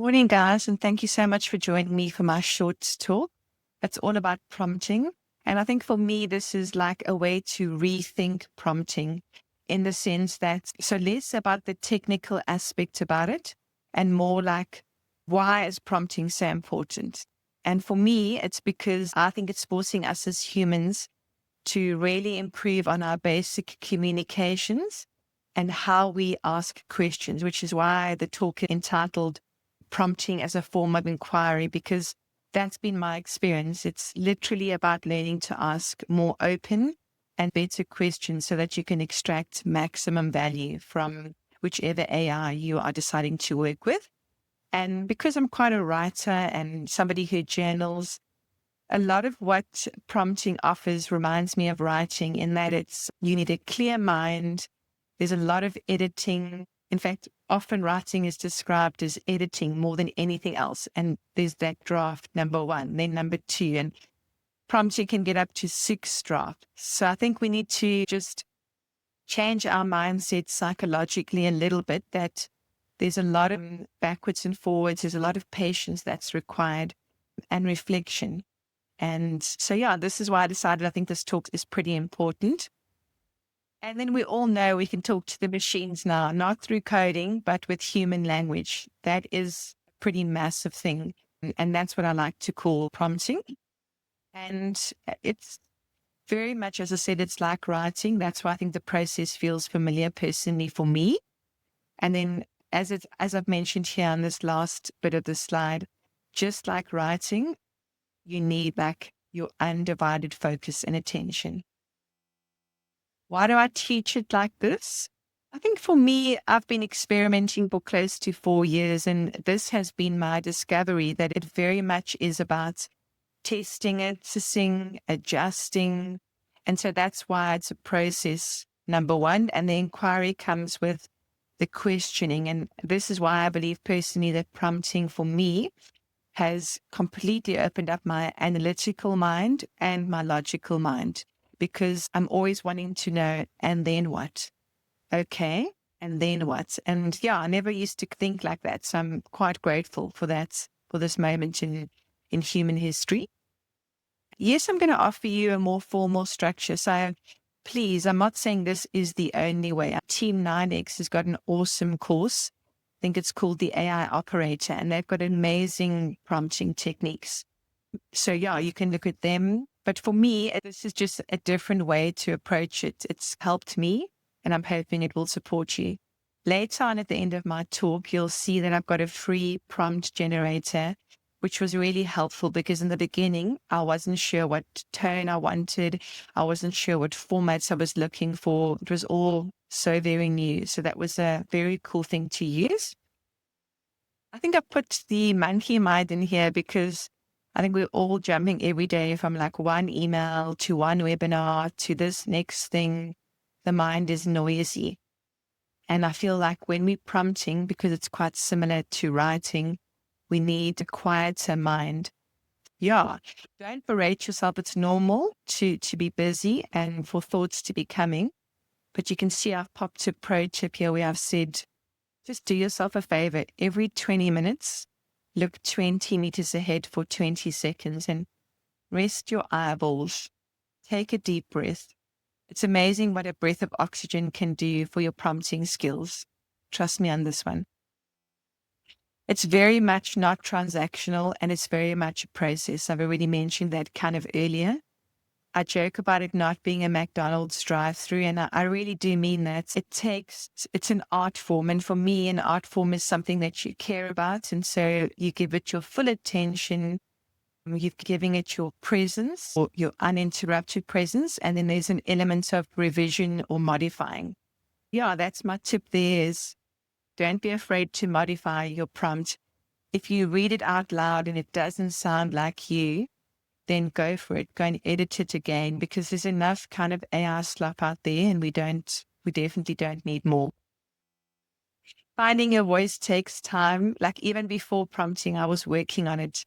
Morning, guys, and thank you so much for joining me for my short talk. It's all about prompting. And I think for me, this is like a way to rethink prompting in the sense that, so less about the technical aspect about it and more like, why is prompting so important? And for me, it's because I think it's forcing us as humans to really improve on our basic communications and how we ask questions, which is why the talk is entitled Prompting as a Form of Inquiry, because that's been my experience. It's literally about learning to ask more open and better questions so that you can extract maximum value from whichever AI you are deciding to work with. And because I'm quite a writer and somebody who journals, a lot of what prompting offers reminds me of writing in that you need a clear mind. There's a lot of editing. In fact, often writing is described as editing more than anything else. And there's that draft number one, then number two, and prompting can get up to 6 drafts. So I think we need to just change our mindset psychologically a little bit, that there's a lot of backwards and forwards. There's a lot of patience that's required and reflection. And so, yeah, this is why I decided I think this talk is pretty important. And then we all know we can talk to the machines now, not through coding, but with human language. That is a pretty massive thing. And that's what I like to call prompting. And it's very much, as I said, it's like writing. That's why I think the process feels familiar personally for me. And then as I've mentioned here on this last bit of the slide, just like writing, you need like your undivided focus and attention. Why do I teach it like this? I think for me, I've been experimenting for close to 4 years, and this has been my discovery that it very much is about testing it, assessing, adjusting. And so that's why it's a process, number one. And the inquiry comes with the questioning. And this is why I believe personally that prompting for me has completely opened up my analytical mind and my logical mind, because I'm always wanting to know, and then what? Okay. And then what? And yeah, I never used to think like that. So I'm quite grateful for that, for this moment in human history. Yes, I'm going to offer you a more formal structure. So please, I'm not saying this is the only way. Team 9X has got an awesome course. I think it's called the AI Operator, and they've got amazing prompting techniques. So yeah, you can look at them. But for me, this is just a different way to approach it. It's helped me, and I'm hoping it will support you. Later on at the end of my talk, you'll see that I've got a free prompt generator, which was really helpful because in the beginning, I wasn't sure what tone I wanted. I wasn't sure what formats I was looking for. It was all so very new. So that was a very cool thing to use. I think I put the monkey mind in here because I think we're all jumping every day from like one email to one webinar to this next thing. The mind is noisy. And I feel like when we're prompting, because it's quite similar to writing, we need a quieter mind. Yeah, don't berate yourself. It's normal to be busy and for thoughts to be coming. But you can see I've popped a pro tip here where I've said, just do yourself a favor. Every 20 minutes, look 20 meters ahead for 20 seconds and rest your eyeballs. Take a deep breath. It's amazing what a breath of oxygen can do for your prompting skills. Trust me on this one. It's very much not transactional, and it's very much a process. I've already mentioned that kind of earlier. I joke about it not being a McDonald's drive-through, and I really do mean that. It's an art form. And for me, an art form is something that you care about. And so you give it your full attention. You're giving it your presence or your uninterrupted presence. And then there's an element of revision or modifying. Yeah, that's my tip there is don't be afraid to modify your prompt. If you read it out loud and it doesn't sound like you, then go for it. Go and edit it again, because there's enough kind of AI slop out there and we definitely don't need more. Finding your voice takes time. Like even before prompting, I was working on it.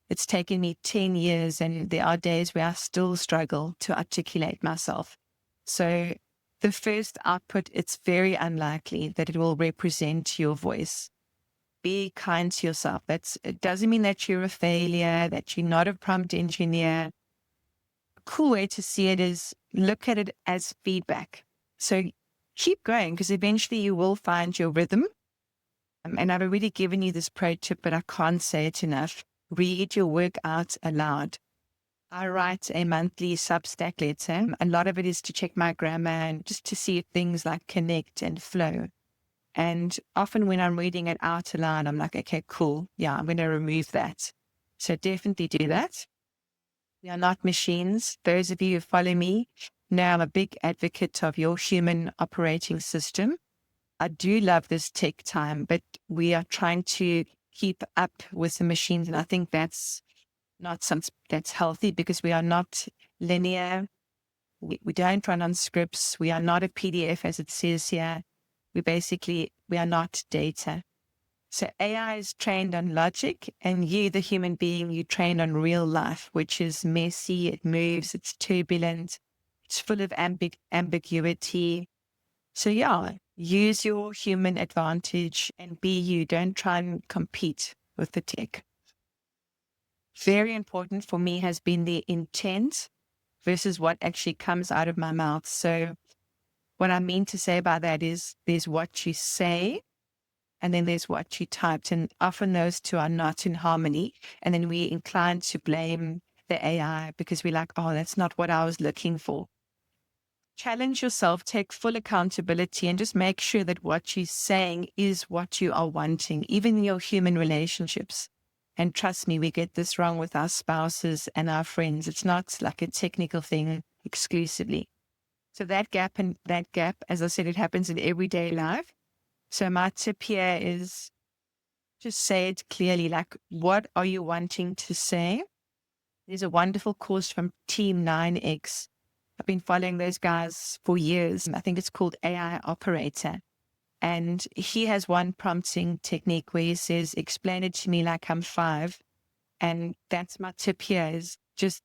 It's taken me 10 years and there are days where I still struggle to articulate myself. So the first output, it's very unlikely that it will represent your voice. be kind to yourself. It doesn't mean that you're a failure, that you're not a prompt engineer. A cool way to see it is look at it as feedback. So keep going, because eventually you will find your rhythm. And I've already given you this pro tip, but I can't say it enough. Read your work out aloud. I write a monthly Substack letter. A lot of it is to check my grammar and just to see if things like connect and flow. And often when I'm reading it out aloud, I'm like, okay, cool. Yeah, I'm going to remove that. So definitely do that. We are not machines. Those of you who follow me know I'm a big advocate of your human operating system. I do love this tech time, but we are trying to keep up with the machines. And I think that's not something that's healthy, because we are not linear. We don't run on scripts. We are not a PDF, as it says here. We are not data. So AI is trained on logic, and you, the human being, you trained on real life, which is messy. It moves. It's turbulent. It's full of ambiguity. So yeah, use your human advantage and be you. Don't try and compete with the tech. Very important for me has been the intent versus what actually comes out of my mouth. So what I mean to say by that is there's what you say and then there's what you typed. And often those two are not in harmony. And then we're inclined to blame the AI because we're like, oh, that's not what I was looking for. Challenge yourself, take full accountability, and just make sure that what you're saying is what you are wanting, even in your human relationships. And trust me, we get this wrong with our spouses and our friends. It's not like a technical thing exclusively. So that gap, as I said, it happens in everyday life. So my tip here is just say it clearly, like, what are you wanting to say? There's a wonderful course from Team 9X. I've been following those guys for years. I think it's called AI Operator. And he has one prompting technique where he says, explain it to me like I'm 5. And that's my tip here, is just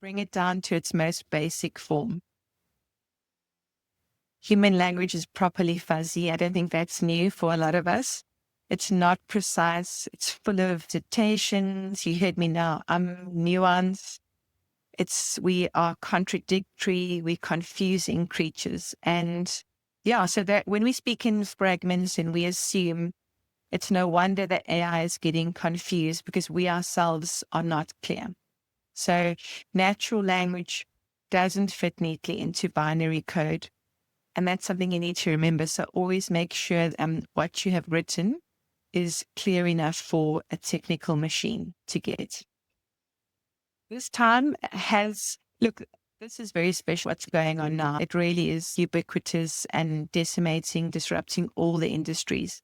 bring it down to its most basic form. Human language is properly fuzzy. I don't think that's new for a lot of us. It's not precise. It's full of citations. You heard me now. I'm nuanced. We are contradictory. We're confusing creatures. And yeah, so that when we speak in fragments and we assume, it's no wonder that AI is getting confused, because we ourselves are not clear. So natural language doesn't fit neatly into binary code. And that's something you need to remember. So always make sure what you have written is clear enough for a technical machine to get. This time this is very special what's going on now. It really is ubiquitous and disrupting all the industries.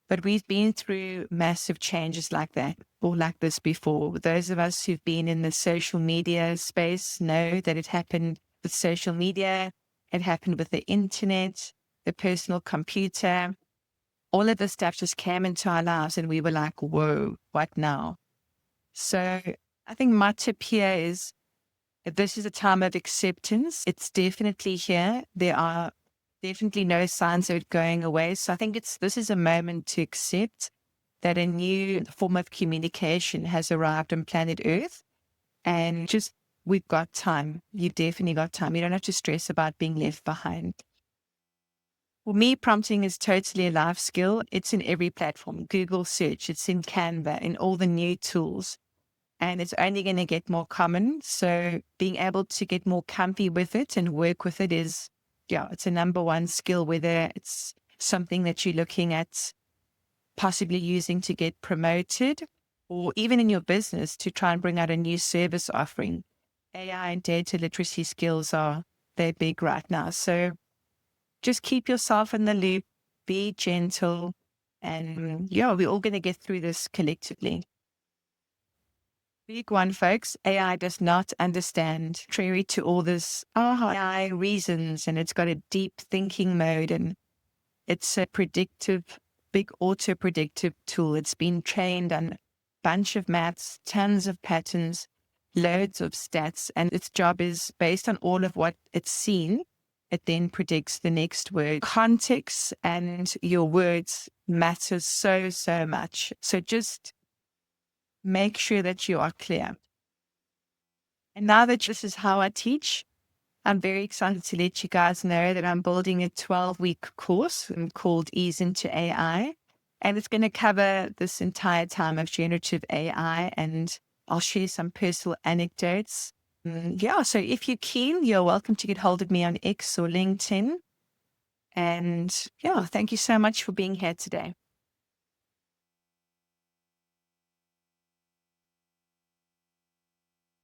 But we've been through massive changes like that, or like this before. Those of us who've been in the social media space know that it happened with social media. It happened with the internet, the personal computer. All of this stuff just came into our lives and we were like, whoa, what now? So I think my tip here is, this is a time of acceptance. It's definitely here. There are definitely no signs of it going away. So I think this is a moment to accept that a new form of communication has arrived on planet Earth, and just, we've got time. You've definitely got time. You don't have to stress about being left behind. For me, prompting is totally a life skill. It's in every platform. Google search, it's in Canva, in all the new tools. And it's only going to get more common. So being able to get more comfy with it and work with it is, it's a number one skill, whether it's something that you're looking at possibly using to get promoted, or even in your business to try and bring out a new service offering. AI and data literacy skills they're big right now. So just keep yourself in the loop, be gentle, and we're all going to get through this collectively. Big one, folks. AI does not understand, contrary to all this AI reasons, and it's got a deep thinking mode, and it's a big auto-predictive tool. It's been trained on a bunch of maths, tons of patterns, loads of stats, and its job is, based on all of what it's seen, it then predicts the next word. Context and your words matters so, so much. So just make sure that you are clear. And now that this is how I teach, I'm very excited to let you guys know that I'm building a 12-week course called Ease into AI. And it's going to cover this entire time of generative AI. And I'll share some personal anecdotes. Yeah, so if you're keen, you're welcome to get hold of me on X or LinkedIn. And yeah, thank you so much for being here today.